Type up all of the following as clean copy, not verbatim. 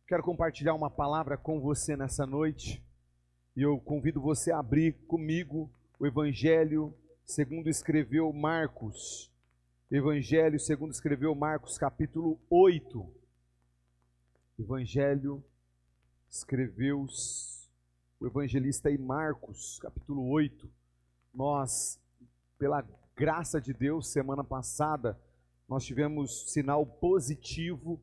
Quero compartilhar uma palavra com você nessa noite. E eu convido você a abrir comigo o Evangelho segundo escreveu Marcos. Evangelho segundo escreveu Marcos, capítulo 8. Evangelho escreveu o evangelista aí Marcos, capítulo 8. Nós, pela graça de Deus, semana passada, nós tivemos sinal positivo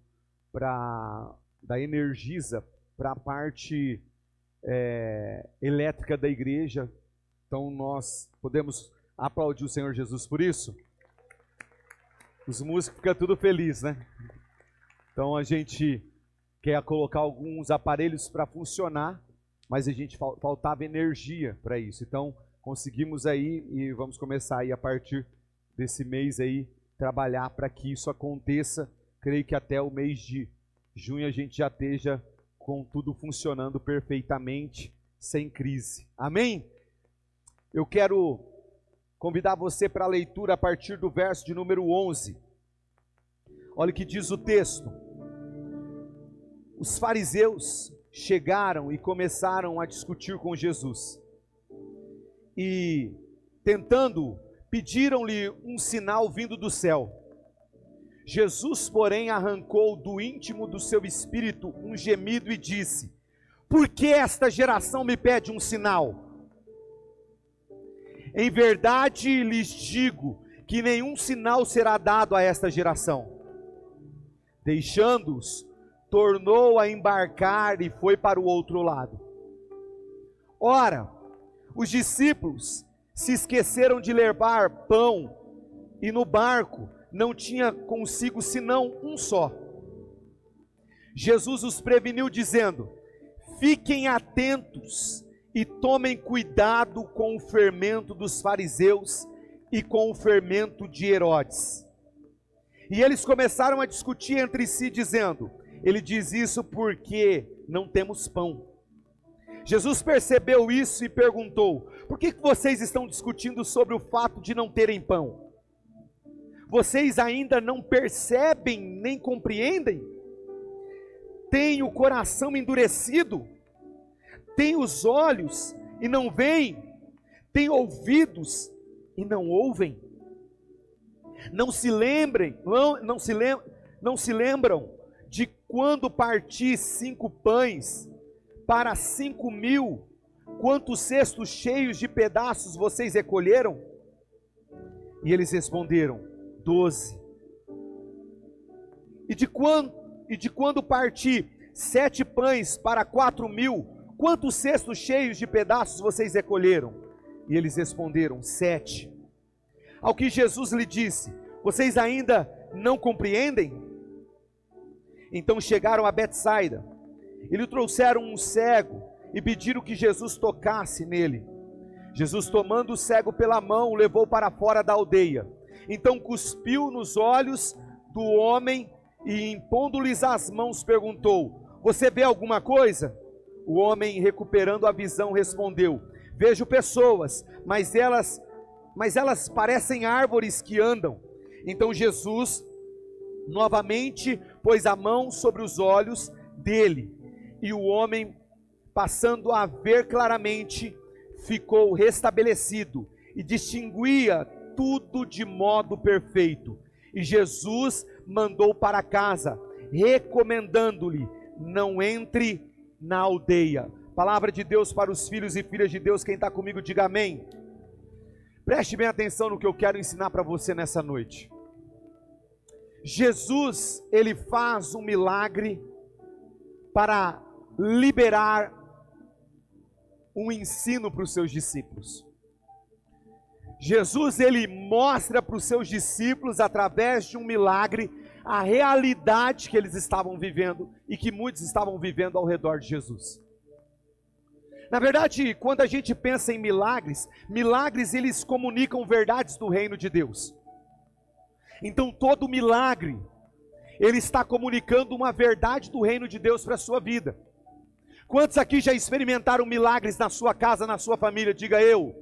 da Energisa para a parte elétrica da igreja. Então nós podemos aplaudir o Senhor Jesus por isso. Os músicos ficam tudo felizes, né? Então a gente quer colocar alguns aparelhos para funcionar, mas a gente faltava energia para isso. Então conseguimos aí e vamos começar aí a partir desse mês aí trabalhar para que isso aconteça. Creio que até o mês de junho a gente já esteja com tudo funcionando perfeitamente, sem crise. Amém? Eu quero convidar você para a leitura a partir do verso de número 11. Olha o que diz o texto. Os fariseus chegaram e começaram a discutir com Jesus. E, tentando, pediram-lhe um sinal vindo do céu. Jesus, porém, arrancou do íntimo do seu espírito um gemido e disse: por que esta geração me pede um sinal? Em verdade lhes digo que nenhum sinal será dado a esta geração. Deixando-os, tornou a embarcar e foi para o outro lado. Ora, os discípulos se esqueceram de levar pão, e no barco não tinha consigo senão um só. Jesus os preveniu dizendo: fiquem atentos e tomem cuidado com o fermento dos fariseus e com o fermento de Herodes. E eles começaram a discutir entre si, dizendo: ele diz isso porque não temos pão. Jesus percebeu isso e perguntou: por que vocês estão discutindo sobre o fato de não terem pão? Vocês ainda não percebem nem compreendem? Têm o coração endurecido? Têm os olhos e não veem? Têm ouvidos e não ouvem? Não se lembram de quando parti 5 pães para 5.000, quantos cestos cheios de pedaços vocês recolheram? E eles responderam: 12. E de quando parti 7 pães para 4.000, quantos cestos cheios de pedaços vocês recolheram? E eles responderam: 7. Ao que Jesus lhe disse: vocês ainda não compreendem? Então chegaram a Betsaida, e lhe trouxeram um cego, e pediram que Jesus tocasse nele. Jesus, tomando o cego pela mão, o levou para fora da aldeia. Então cuspiu nos olhos do homem, e impondo-lhes as mãos, perguntou: você vê alguma coisa? O homem, recuperando a visão, respondeu: vejo pessoas, mas elas parecem árvores que andam. Então Jesus novamente pôs a mão sobre os olhos dele, e o homem, passando a ver claramente, ficou restabelecido e distinguia tudo de modo perfeito. E Jesus mandou para casa, recomendando-lhe: não entre na aldeia. Palavra de Deus para os filhos e filhas de Deus. Quem está comigo, diga amém. Preste bem atenção no que eu quero ensinar para você nessa noite. Jesus, ele faz um milagre para liberar um ensino para os seus discípulos. Jesus, ele mostra para os seus discípulos, através de um milagre, a realidade que eles estavam vivendo e que muitos estavam vivendo ao redor de Jesus. Na verdade, quando a gente pensa em milagres, eles comunicam verdades do reino de Deus. Então todo milagre, ele está comunicando uma verdade do reino de Deus para a sua vida. Quantos aqui já experimentaram milagres na sua casa, na sua família? Diga eu.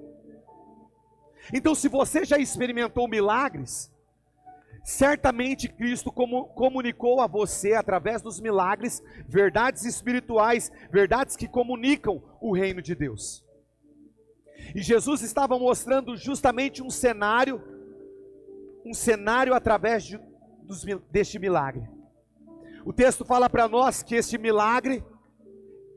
Então, se você já experimentou milagres, Certamente Cristo comunicou a você, através dos milagres, verdades espirituais, verdades que comunicam o reino de Deus. E Jesus estava mostrando justamente um cenário através deste milagre. O texto fala para nós que este milagre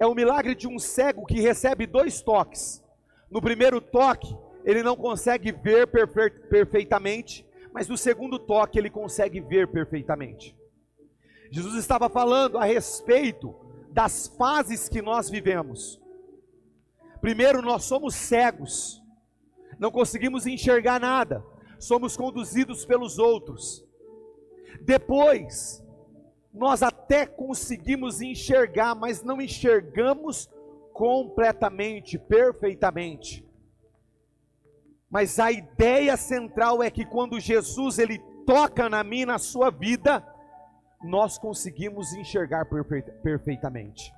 é o milagre de um cego que recebe 2 toques. No primeiro toque, ele não consegue ver perfeitamente, mas no segundo toque ele consegue ver perfeitamente. Jesus estava falando a respeito das fases que nós vivemos. Primeiro, nós somos cegos, não conseguimos enxergar nada, somos conduzidos pelos outros. Depois, nós até conseguimos enxergar, mas não enxergamos completamente, perfeitamente. Mas a ideia central é que quando Jesus ele toca na minha, na sua vida, nós conseguimos enxergar perfeitamente.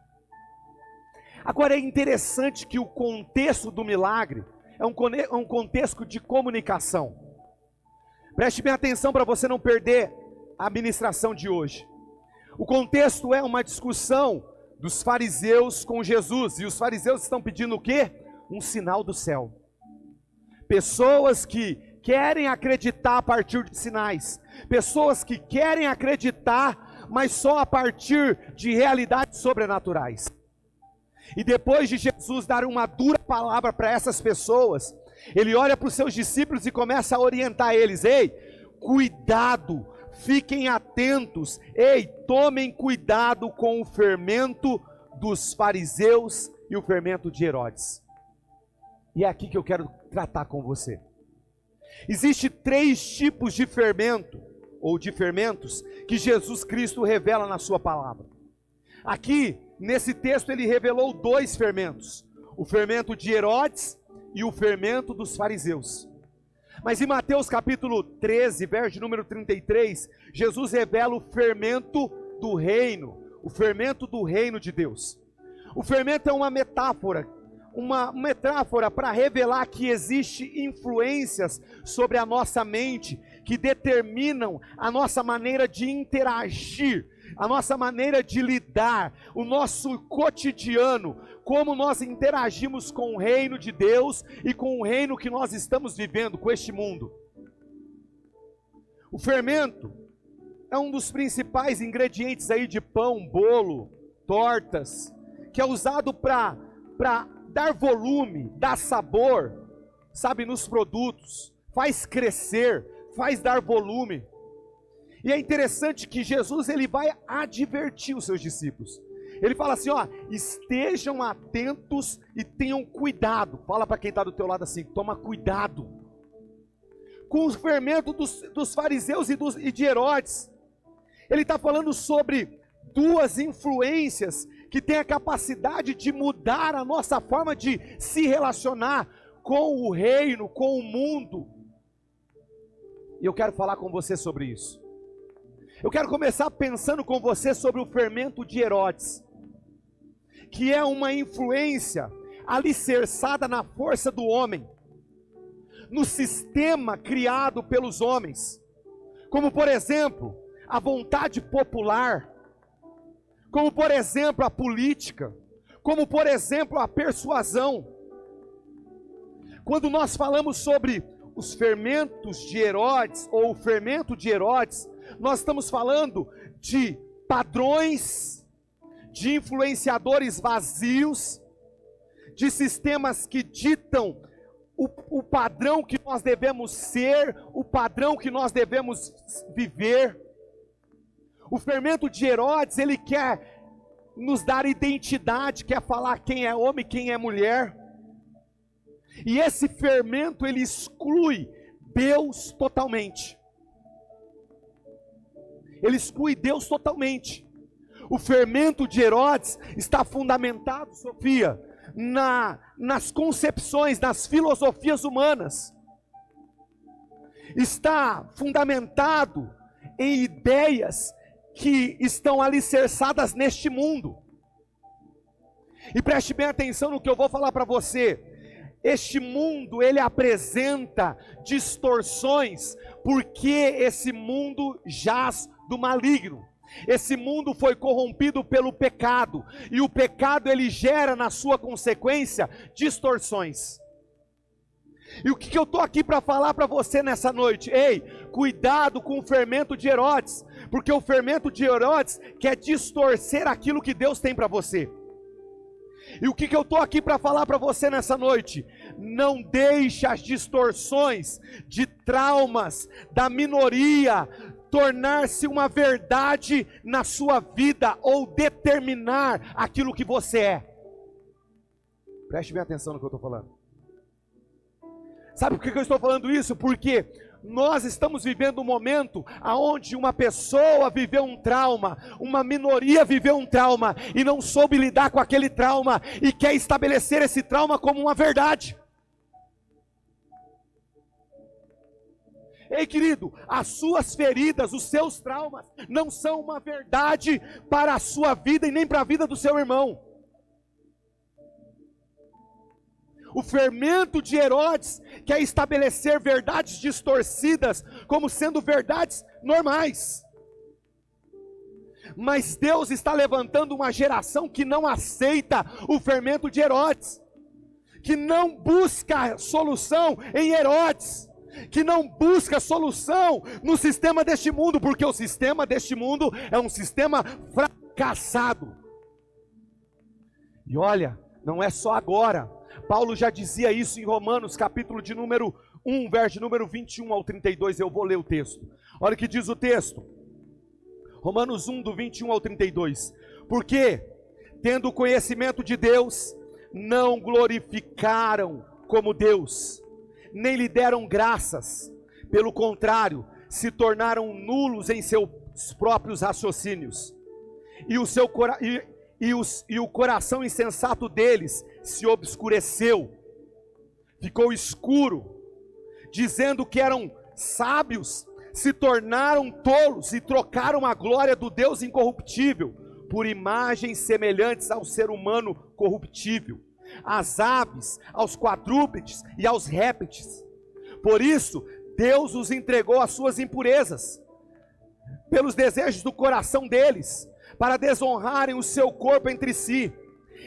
Agora é interessante que o contexto do milagre é um contexto de comunicação. Preste bem atenção para você não perder a ministração de hoje. O contexto é uma discussão dos fariseus com Jesus, e os fariseus estão pedindo o quê? Um sinal do céu. Pessoas que querem acreditar a partir de sinais, pessoas que querem acreditar, mas só a partir de realidades sobrenaturais. E depois de Jesus dar uma dura palavra para essas pessoas, ele olha para os seus discípulos e começa a orientar eles: ei, cuidado, fiquem atentos, ei, tomem cuidado com o fermento dos fariseus e o fermento de Herodes. E é aqui que eu quero tratar com você. Existem 3 tipos de fermento, ou de fermentos, que Jesus Cristo revela na sua palavra. Aqui, nesse texto, ele revelou 2 fermentos: o fermento de Herodes e o fermento dos fariseus. Mas em Mateus capítulo 13, verso número 33, Jesus revela o fermento do reino, o fermento do reino de Deus. O fermento é uma metáfora para revelar que existe influências sobre a nossa mente, que determinam a nossa maneira de interagir, a nossa maneira de lidar, o nosso cotidiano, como nós interagimos com o reino de Deus e com o reino que nós estamos vivendo, com este mundo. O fermento é um dos principais ingredientes aí de pão, bolo, tortas, que é usado para dar volume, dar sabor, sabe, nos produtos, faz crescer, faz dar volume. E é interessante que Jesus ele vai advertir os seus discípulos. Ele fala assim, ó, estejam atentos e tenham cuidado. Fala para quem está do teu lado assim, toma cuidado com o fermento dos fariseus e de Herodes. Ele está falando sobre 2 influências que têm a capacidade de mudar a nossa forma de se relacionar com o reino, com o mundo. E eu quero falar com você sobre isso. Eu quero começar pensando com você sobre o fermento de Herodes, que é uma influência alicerçada na força do homem, no sistema criado pelos homens, como por exemplo, a vontade popular, como por exemplo a política, como por exemplo a persuasão. Quando nós falamos sobre os fermentos de Herodes, ou o fermento de Herodes, nós estamos falando de padrões, de influenciadores vazios, de sistemas que ditam o padrão que nós devemos ser, o padrão que nós devemos viver. O fermento de Herodes, ele quer nos dar identidade, quer falar quem é homem, quem é mulher. E esse fermento, ele exclui Deus totalmente. Ele exclui Deus totalmente. O fermento de Herodes está fundamentado, Sofia, nas concepções, nas filosofias humanas. Está fundamentado em ideias que estão alicerçadas neste mundo. E preste bem atenção no que eu vou falar para você. Este mundo, ele apresenta distorções, porque esse mundo jaz do maligno. Esse mundo foi corrompido pelo pecado, e o pecado ele gera na sua consequência distorções. E o que eu estou aqui para falar para você nessa noite? Ei, cuidado com o fermento de Herodes, porque o fermento de Herodes quer distorcer aquilo que Deus tem para você. E o que eu estou aqui para falar para você nessa noite? Não deixe as distorções de traumas da minoria tornar-se uma verdade na sua vida, ou determinar aquilo que você é. Preste bem atenção no que eu estou falando. Sabe por que eu estou falando isso? Porque nós estamos vivendo um momento onde uma pessoa viveu um trauma, uma minoria viveu um trauma, e não soube lidar com aquele trauma, e quer estabelecer esse trauma como uma verdade. Ei, querido, as suas feridas, os seus traumas, não são uma verdade para a sua vida e nem para a vida do seu irmão. O fermento de Herodes quer estabelecer verdades distorcidas como sendo verdades normais. Mas Deus está levantando uma geração que não aceita o fermento de Herodes, que não busca solução em Herodes, que não busca solução no sistema deste mundo, porque o sistema deste mundo é um sistema fracassado. E olha, não é só agora. Paulo já dizia isso em Romanos, capítulo de número 1, verso de número 21 ao 32, eu vou ler o texto. Olha o que diz o texto, Romanos 1, do 21 ao 32. Porque, tendo conhecimento de Deus, não glorificaram como Deus, nem lhe deram graças, pelo contrário, se tornaram nulos em seus próprios raciocínios, e o coração insensato deles se obscureceu, ficou escuro, dizendo que eram sábios, se tornaram tolos e trocaram a glória do Deus incorruptível por imagens semelhantes ao ser humano corruptível, às aves, aos quadrúpedes e aos répteis. Por isso Deus os entregou às suas impurezas, pelos desejos do coração deles, para desonrarem o seu corpo entre si.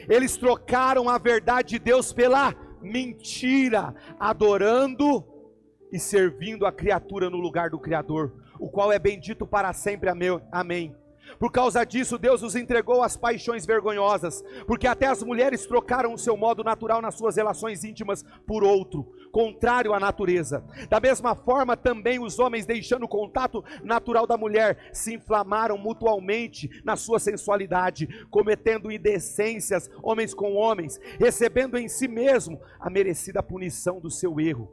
Eles trocaram a verdade de Deus pela mentira, adorando e servindo a criatura no lugar do Criador, o qual é bendito para sempre. Amém. Por causa disso, Deus os entregou às paixões vergonhosas, porque até as mulheres trocaram o seu modo natural nas suas relações íntimas por outro, contrário à natureza. Da mesma forma, também os homens, deixando o contato natural da mulher, se inflamaram mutualmente na sua sensualidade, cometendo indecências homens com homens, recebendo em si mesmo a merecida punição do seu erro.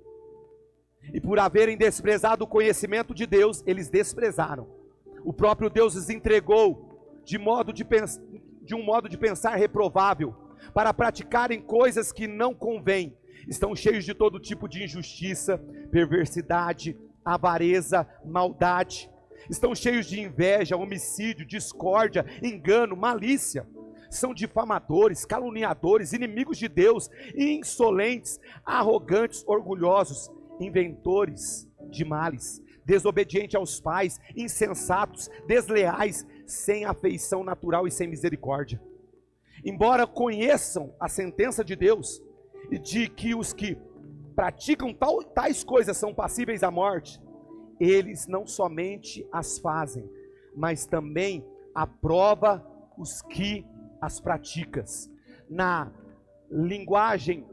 E por haverem desprezado o conhecimento de Deus, eles desprezaram o próprio Deus os entregou de um modo de pensar reprovável, para praticarem coisas que não convêm. Estão cheios de todo tipo de injustiça, perversidade, avareza, maldade. Estão cheios de inveja, homicídio, discórdia, engano, malícia. São difamadores, caluniadores, inimigos de Deus, insolentes, arrogantes, orgulhosos, inventores de males, desobedientes aos pais, insensatos, desleais, sem afeição natural e sem misericórdia. Embora conheçam a sentença de Deus, e de que os que praticam tais coisas são passíveis à morte, eles não somente as fazem, mas também aprova os que as praticam. Na linguagem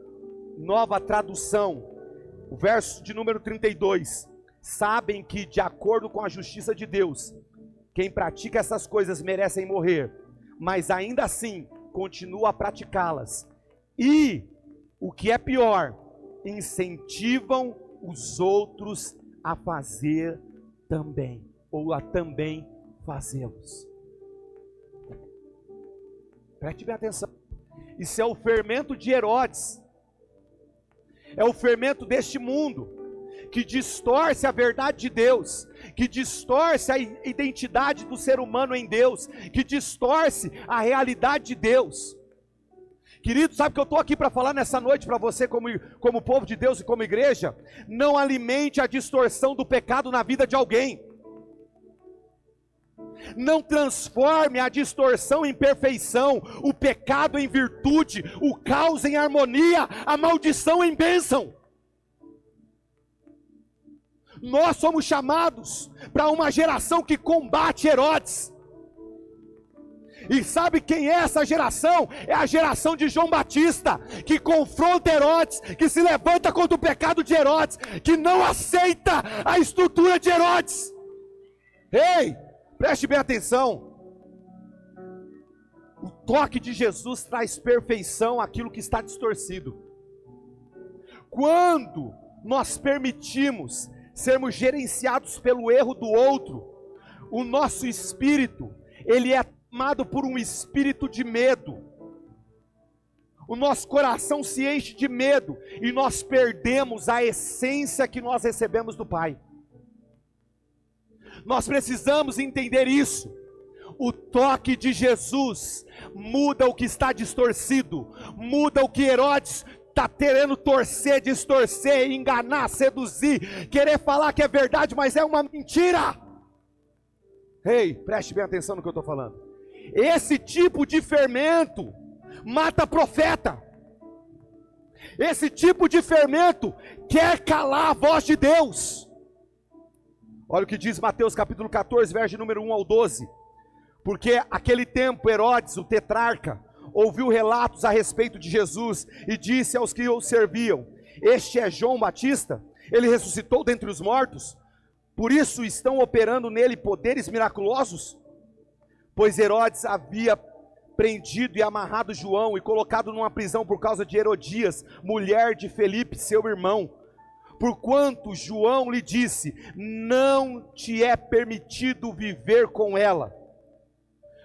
Nova Tradução, o verso de número 32, sabem que, de acordo com a justiça de Deus, quem pratica essas coisas merecem morrer, mas ainda assim continua a praticá-las, e, o que é pior, incentivam os outros a fazer também, ou a também fazê-los. Preste bem atenção, isso é o fermento de Herodes, é o fermento deste mundo, que distorce a verdade de Deus, que distorce a identidade do ser humano em Deus, que distorce a realidade de Deus, Querido, sabe o que eu estou aqui para falar nessa noite para você, como povo de Deus e como igreja? Não alimente a distorção do pecado na vida de alguém. Não transforme a distorção em perfeição, o pecado em virtude, o caos em harmonia, a maldição em bênção. Nós somos chamados para uma geração que combate Herodes. E sabe quem é essa geração? É a geração de João Batista, que confronta Herodes, que se levanta contra o pecado de Herodes, que não aceita a estrutura de Herodes. Ei, preste bem atenção. O toque de Jesus traz perfeição àquilo que está distorcido. Quando nós permitimos sermos gerenciados pelo erro do outro, o nosso espírito, ele é tomado por um espírito de medo. O nosso coração se enche de medo e nós perdemos a essência que nós recebemos do Pai. Nós precisamos entender isso. O toque de Jesus muda o que está distorcido, muda o que Herodes está querendo torcer, distorcer, enganar, seduzir, querer falar que é verdade, mas é uma mentira. Ei, preste bem atenção no que eu estou falando. Esse tipo de fermento mata profeta. Esse tipo de fermento quer calar a voz de Deus. Olha o que diz Mateus capítulo 14, verso número 1 ao 12. Porque aquele tempo Herodes, o tetrarca, ouviu relatos a respeito de Jesus e disse aos que o serviam: este é João Batista, ele ressuscitou dentre os mortos, por isso estão operando nele poderes miraculosos. Pois Herodes havia prendido e amarrado João e colocado numa prisão por causa de Herodias, mulher de Felipe, seu irmão. Porquanto João lhe disse: não te é permitido viver com ela.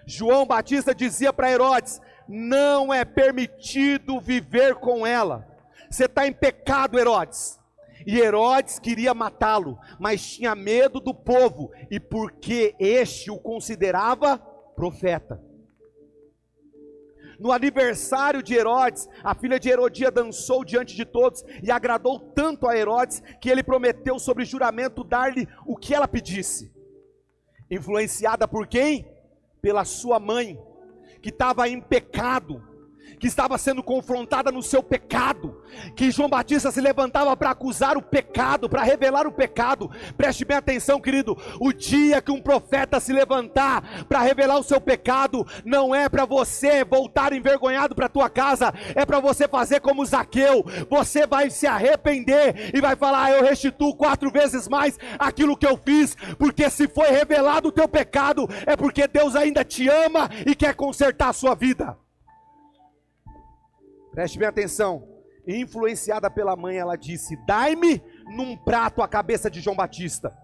João Batista dizia para Herodes: não é permitido viver com ela. Você está em pecado, Herodes. E Herodes queria matá-lo, mas tinha medo do povo, e porque este o considerava profeta. No aniversário de Herodes, a filha de Herodia dançou diante de todos e agradou tanto a Herodes que ele prometeu sobre juramento dar-lhe o que ela pedisse. Influenciada por quem? Pela sua mãe, que estava em pecado, que estava sendo confrontada no seu pecado, que João Batista se levantava para acusar o pecado, para revelar o pecado. Preste bem atenção, querido, o dia que um profeta se levantar para revelar o seu pecado, não é para você voltar envergonhado para a tua casa, é para você fazer como Zaqueu. Você vai se arrepender e vai falar: eu restituo 4 vezes mais aquilo que eu fiz, porque se foi revelado o teu pecado, é porque Deus ainda te ama e quer consertar a sua vida. Preste bem atenção. Influenciada pela mãe, ela disse: dai-me num prato a cabeça de João Batista.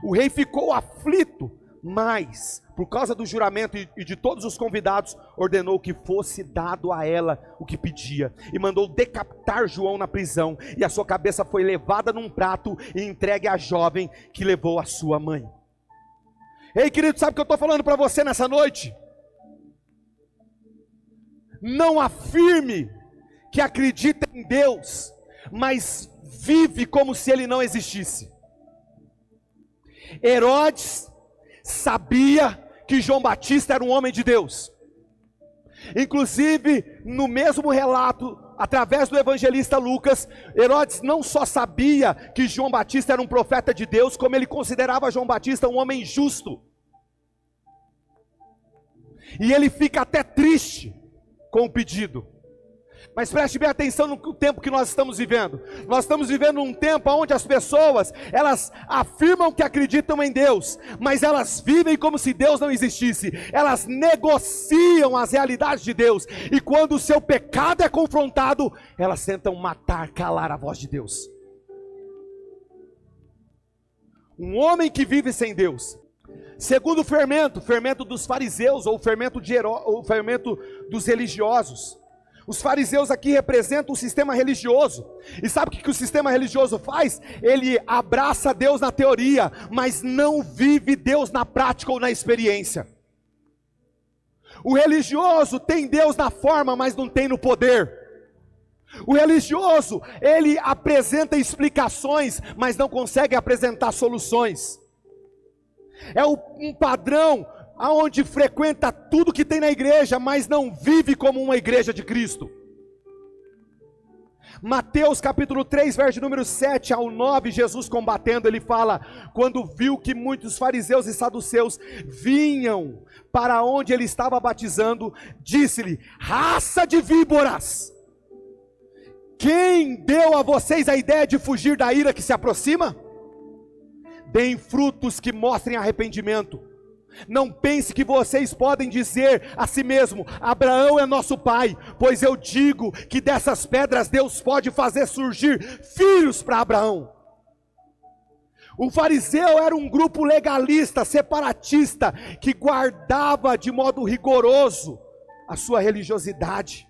O rei ficou aflito, mas por causa do juramento e de todos os convidados, ordenou que fosse dado a ela o que pedia, e mandou decapitar João na prisão, e a sua cabeça foi levada num prato e entregue à jovem que levou a sua mãe. Ei, querido, sabe o que eu estou falando para você nessa noite? Não afirme que acredita em Deus, mas vive como se ele não existisse. Herodes sabia que João Batista era um homem de Deus. Inclusive, no mesmo relato, através do evangelista Lucas, Herodes não só sabia que João Batista era um profeta de Deus, como ele considerava João Batista um homem justo. E ele fica até triste com o pedido. Mas preste bem atenção no tempo que nós estamos vivendo. Nós estamos vivendo um tempo onde as pessoas, elas afirmam que acreditam em Deus, mas elas vivem como se Deus não existisse. Elas negociam as realidades de Deus, e quando o seu pecado é confrontado, elas tentam matar, calar a voz de Deus. Um homem que vive sem Deus, segundo o fermento dos fariseus, ou o fermento dos religiosos. Os fariseus aqui representam o sistema religioso. E sabe o que o sistema religioso faz? Ele abraça Deus na teoria, mas não vive Deus na prática ou na experiência. O religioso tem Deus na forma, mas não tem no poder. O religioso, ele apresenta explicações, mas não consegue apresentar soluções. É um padrão aonde frequenta tudo que tem na igreja, mas não vive como uma igreja de Cristo. Mateus capítulo 3, verso número 7 ao 9, Jesus combatendo, ele fala: quando viu que muitos fariseus e saduceus vinham para onde ele estava batizando, disse-lhe: raça de víboras, quem deu a vocês a ideia de fugir da ira que se aproxima? Deem frutos que mostrem arrependimento. Não pense que vocês podem dizer a si mesmo: Abraão é nosso pai, pois eu digo que dessas pedras Deus pode fazer surgir filhos para Abraão. O fariseu era um grupo legalista, separatista, que guardava de modo rigoroso a sua religiosidade,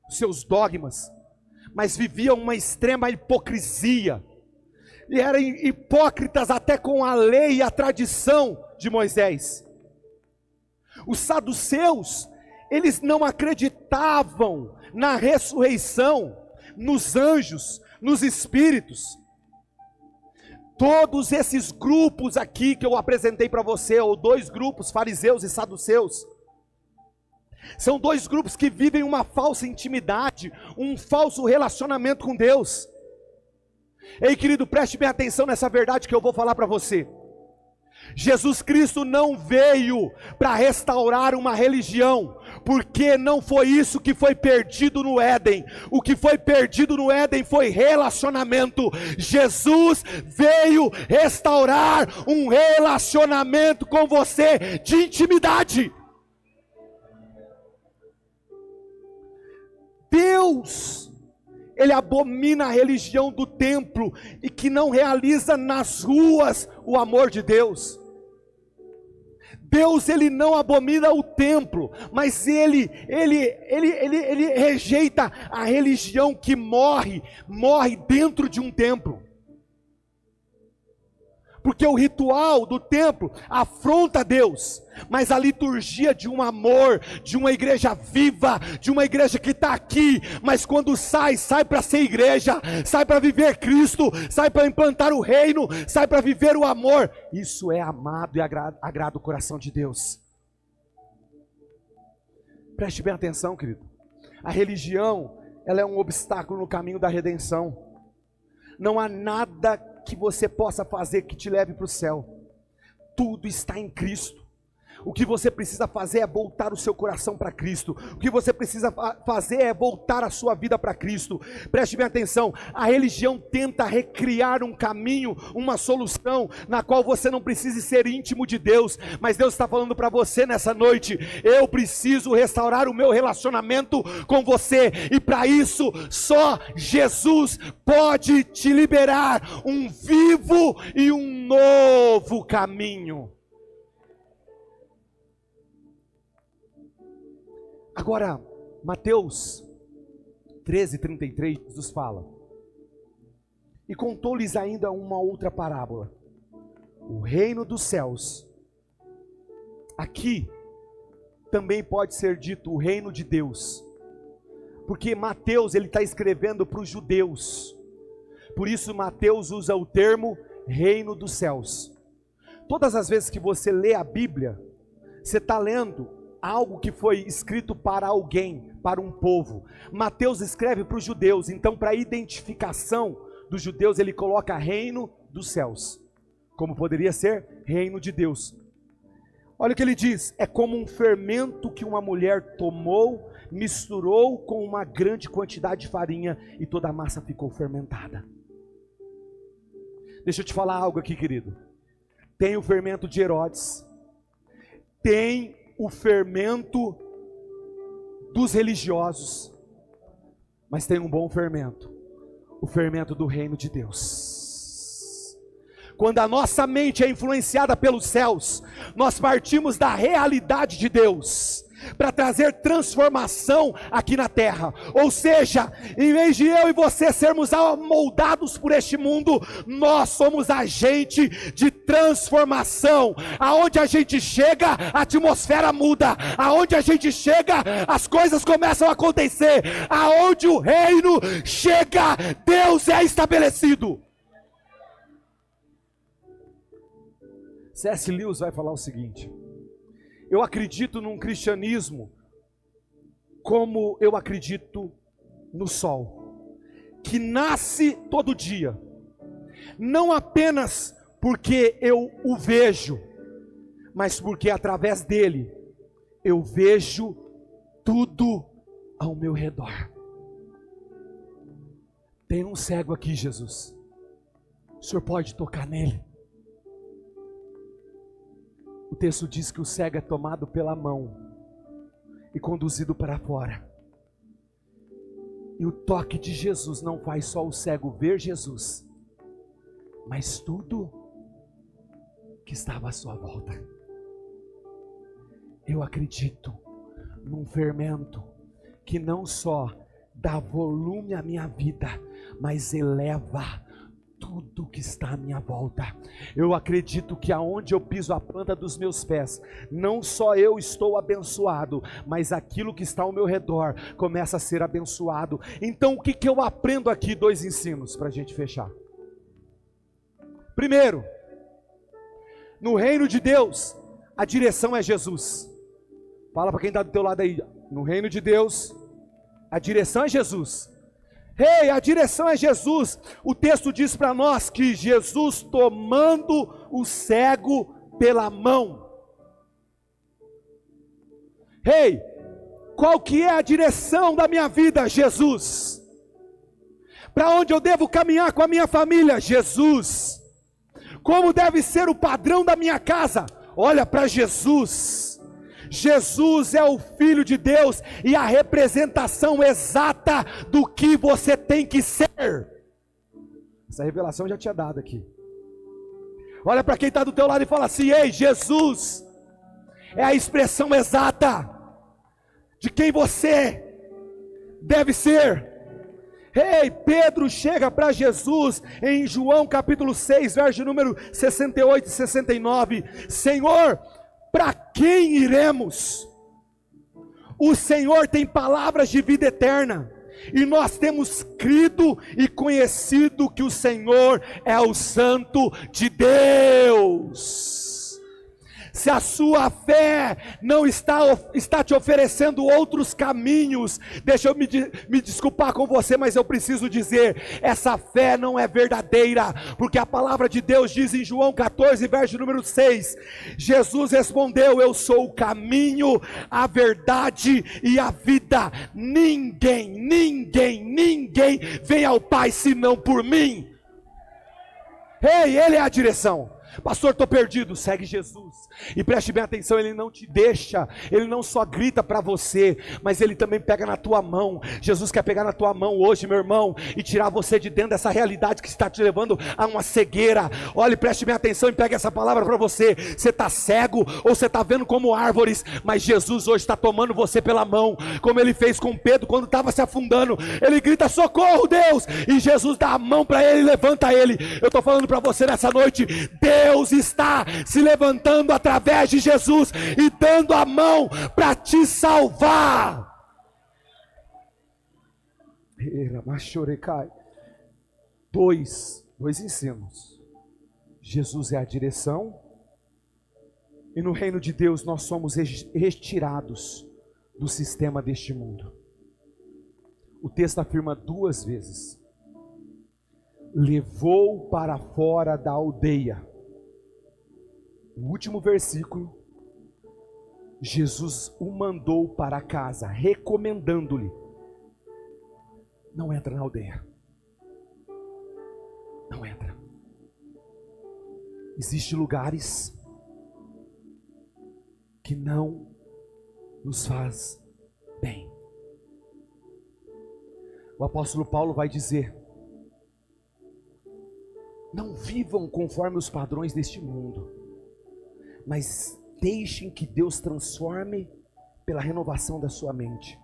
seus dogmas, mas viviam uma extrema hipocrisia, e eram hipócritas até com a lei e a tradição de Moisés. Os saduceus, eles não acreditavam na ressurreição, nos anjos, nos espíritos. Todos esses grupos aqui que eu apresentei para você, ou dois grupos, fariseus e saduceus, são dois grupos que vivem uma falsa intimidade, um falso relacionamento com Deus. Ei, querido, preste bem atenção nessa verdade que eu vou falar para você. Jesus Cristo não veio para restaurar uma religião, porque não foi isso que foi perdido no Éden. O que foi perdido no Éden foi relacionamento. Jesus veio restaurar um relacionamento com você, de intimidade. Deus, Ele abomina a religião do templo e que não realiza nas ruas o amor de Deus. Deus, Ele não abomina o templo, mas Ele rejeita a religião que morre dentro de um templo. Porque o ritual do templo afronta Deus, mas a liturgia de um amor, de uma igreja viva, de uma igreja que está aqui, mas quando sai para ser igreja, sai para viver Cristo, sai para implantar o reino, sai para viver o amor. Isso é amado e agrada o coração de Deus. Preste bem atenção, querido. A religião, ela é um obstáculo no caminho da redenção. Não há nada que você possa fazer que te leve para o céu. Tudo está em Cristo. O que você precisa fazer é voltar o seu coração para Cristo. O que você precisa fazer é voltar a sua vida para Cristo. Preste bem atenção. A religião tenta recriar um caminho, uma solução, na qual você não precise ser íntimo de Deus. Mas Deus está falando para você nessa noite: eu preciso restaurar o meu relacionamento com você. E para isso, só Jesus pode te liberar um vivo e um novo caminho. Agora, Mateus 13:33, Jesus fala: e contou-lhes ainda uma outra parábola. O reino dos céus, aqui também pode ser dito o reino de Deus, porque Mateus, ele está escrevendo para os judeus, por isso Mateus usa o termo reino dos céus. Todas as vezes que você lê a Bíblia, você está lendo algo que foi escrito para alguém, para um povo. Mateus escreve para os judeus, então para a identificação dos judeus ele coloca reino dos céus, como poderia ser reino de Deus. Olha o que ele diz: é como um fermento que uma mulher tomou, misturou com uma grande quantidade de farinha e toda a massa ficou fermentada. Deixa eu te falar algo aqui, querido. Tem o fermento de Herodes, tem o fermento dos religiosos, mas tem um bom fermento, o fermento do reino de Deus. Quando a nossa mente é influenciada pelos céus, nós partimos da realidade de Deus. para trazer transformação aqui na terra. Ou seja, em vez de eu e você sermos amoldados por este mundo, nós somos agente de transformação. Aonde a gente chega, a atmosfera muda. Aonde a gente chega, as coisas começam a acontecer. Aonde o reino chega, Deus é estabelecido. C.S. Lewis vai falar o seguinte: eu acredito num cristianismo como eu acredito no sol, que nasce todo dia, não apenas porque eu o vejo, mas porque através dele eu vejo tudo ao meu redor. Tem um cego aqui, Jesus, o Senhor pode tocar nele? O texto diz que o cego é tomado pela mão e conduzido para fora. E o toque de Jesus não faz só o cego ver Jesus, mas tudo que estava à sua volta. Eu acredito num fermento que não só dá volume à minha vida, mas eleva tudo que está à minha volta. Eu acredito que aonde eu piso a planta dos meus pés, não só eu estou abençoado, mas aquilo que está ao meu redor começa a ser abençoado. Então o que eu aprendo aqui? 2 ensinos para a gente fechar. Primeiro, no reino de Deus, a direção é Jesus. Fala para quem está do teu lado aí: no reino de Deus, a direção é Jesus. Ei, a direção é Jesus. O texto diz para nós que Jesus tomando o cego pela mão. Ei, qual que é a direção da minha vida? Jesus. Para onde eu devo caminhar com a minha família? Jesus. Como deve ser o padrão da minha casa? Olha para Jesus. Jesus é o Filho de Deus e a representação exata do que você tem que ser. Essa revelação eu já tinha dado aqui. Olha para quem está do teu lado e fala assim: ei, Jesus é a expressão exata de quem você deve ser. Ei, Pedro chega para Jesus em João capítulo 6, verso número 68 e 69. Senhor, para quem iremos? O Senhor tem palavras de vida eterna, e nós temos crido e conhecido que o Senhor é o Santo de Deus. Se a sua fé não está te oferecendo outros caminhos, deixa eu me desculpar com você, mas eu preciso dizer, essa fé não é verdadeira, porque a palavra de Deus diz em João 14, verso número 6, Jesus respondeu: eu sou o caminho, a verdade e a vida, ninguém vem ao Pai senão por mim. Ei, Ele é a direção. Pastor, estou perdido. Segue Jesus. E preste bem atenção, Ele não te deixa. Ele não só grita para você, mas Ele também pega na tua mão. Jesus quer pegar na tua mão hoje, meu irmão, e tirar você de dentro dessa realidade que está te levando a uma cegueira. Olha, preste bem atenção e pega essa palavra para você. Você está cego ou você está vendo como árvores, mas Jesus hoje está tomando você pela mão, como Ele fez com Pedro quando estava se afundando. Ele grita: socorro, Deus! E Jesus dá a mão para ele e levanta ele. Eu estou falando para você nessa noite, Deus está se levantando através de Jesus e dando a mão para te salvar. Dois ensinos. Jesus é a direção, e no reino de Deus nós somos retirados do sistema deste mundo. O texto afirma 2 vezes: levou para fora da aldeia. No último versículo, Jesus o mandou para casa, recomendando-lhe: não entra na aldeia, não entra. Existem lugares que não nos faz bem. O apóstolo Paulo vai dizer: não vivam conforme os padrões deste mundo, mas deixem que Deus transforme pela renovação da sua mente,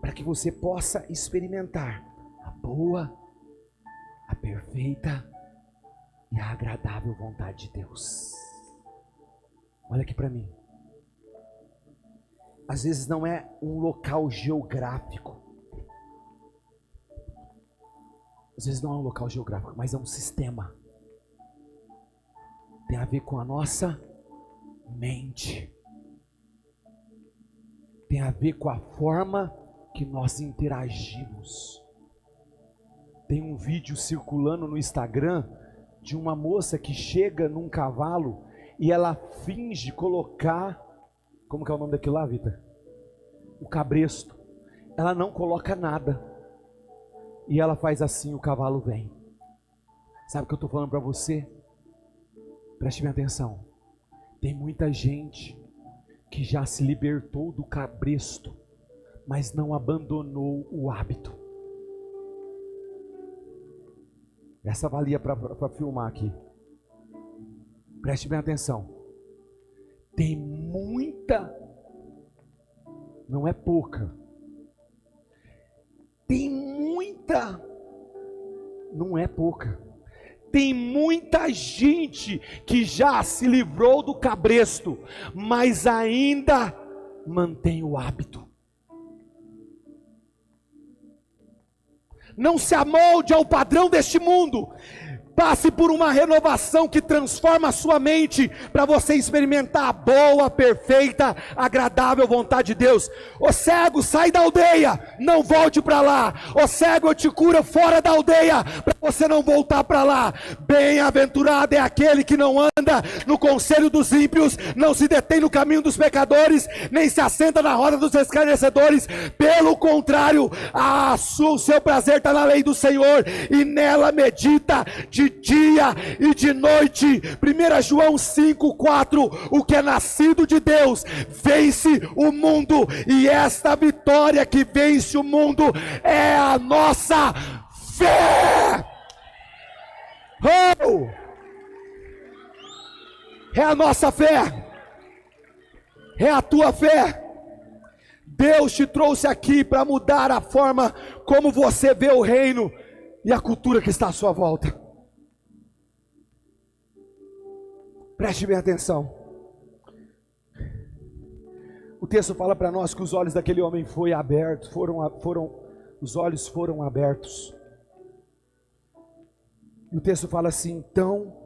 para que você possa experimentar a boa, a perfeita e a agradável vontade de Deus. Olha aqui para mim. Às vezes não é um local geográfico. Às vezes não é um local geográfico, mas é um sistema. Tem a ver com a nossa mente. Tem a ver com a forma que nós interagimos. Tem um vídeo circulando no Instagram de uma moça que chega num cavalo e ela finge colocar, como que é o nome daquilo lá, Vitor? O cabresto. Ela não coloca nada. E ela faz assim, o cavalo vem. Sabe o que eu estou falando para você? Preste bem atenção. Tem muita gente que já se libertou do cabresto, mas não abandonou o hábito. Essa valia para filmar aqui. Preste bem atenção. Tem muita, não é pouca. Tem muita, não é pouca. Tem muita gente que já se livrou do cabresto, mas ainda mantém o hábito. Não se amolde ao padrão deste mundo. Passe por uma renovação que transforma a sua mente, para você experimentar a boa, perfeita, agradável vontade de Deus. Ô cego, sai da aldeia, não volte para lá. Ô cego, eu te curo fora da aldeia, para você não voltar para lá. Bem-aventurado é aquele que não anda no conselho dos ímpios, não se detém no caminho dos pecadores, nem se assenta na roda dos escarnecedores. Pelo contrário, o seu prazer está na lei do Senhor, e nela medita de dia e de noite. 1 João 5,4: o que é nascido de Deus vence o mundo, e esta vitória que vence o mundo é a nossa fé. Oh! É a nossa fé, é a tua fé. Deus te trouxe aqui para mudar a forma como você vê o reino e a cultura que está à sua volta. Preste bem atenção. O texto fala para nós que os olhos daquele homem os olhos foram abertos. E o texto fala assim: então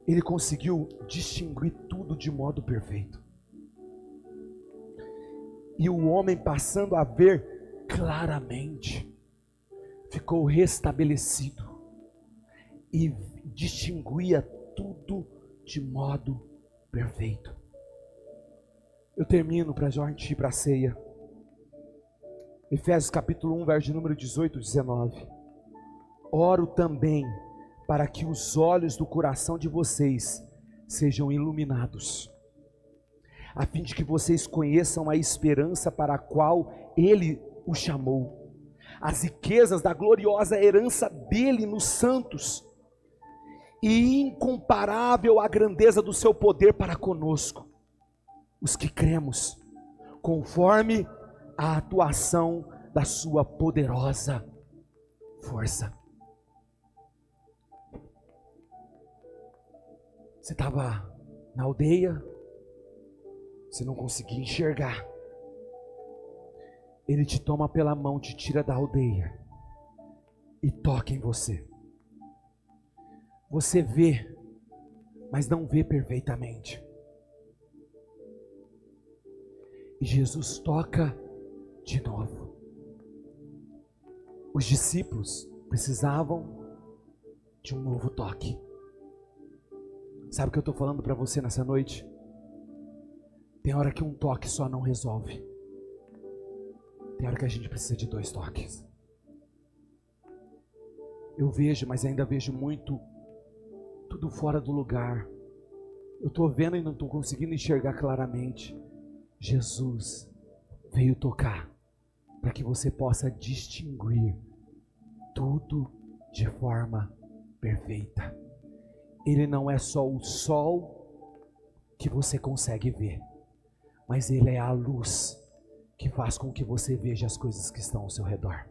ele conseguiu distinguir tudo de modo perfeito. E o homem, passando a ver claramente, ficou restabelecido e distinguia tudo de modo perfeito. Eu termino para a gente ir para a ceia. Efésios capítulo 1, verso número 18 e 19. Oro também para que os olhos do coração de vocês sejam iluminados, a fim de que vocês conheçam a esperança para a qual Ele o chamou, as riquezas da gloriosa herança dele nos santos, e incomparável a grandeza do seu poder para conosco, os que cremos, conforme a atuação da sua poderosa força. Você estava na aldeia, você não conseguia enxergar. Ele te toma pela mão, te tira da aldeia e toca em você. Você vê, mas não vê perfeitamente. E Jesus toca de novo. Os discípulos precisavam de um novo toque. Sabe o que eu estou falando para você nessa noite? Tem hora que um toque só não resolve. Tem hora que a gente precisa de 2 toques. Eu vejo, mas ainda vejo muito tudo fora do lugar. Eu estou vendo e não estou conseguindo enxergar claramente. Jesus veio tocar para que você possa distinguir tudo de forma perfeita. Ele não é só o sol que você consegue ver. mas Ele é a luz que faz com que você veja as coisas que estão ao seu redor.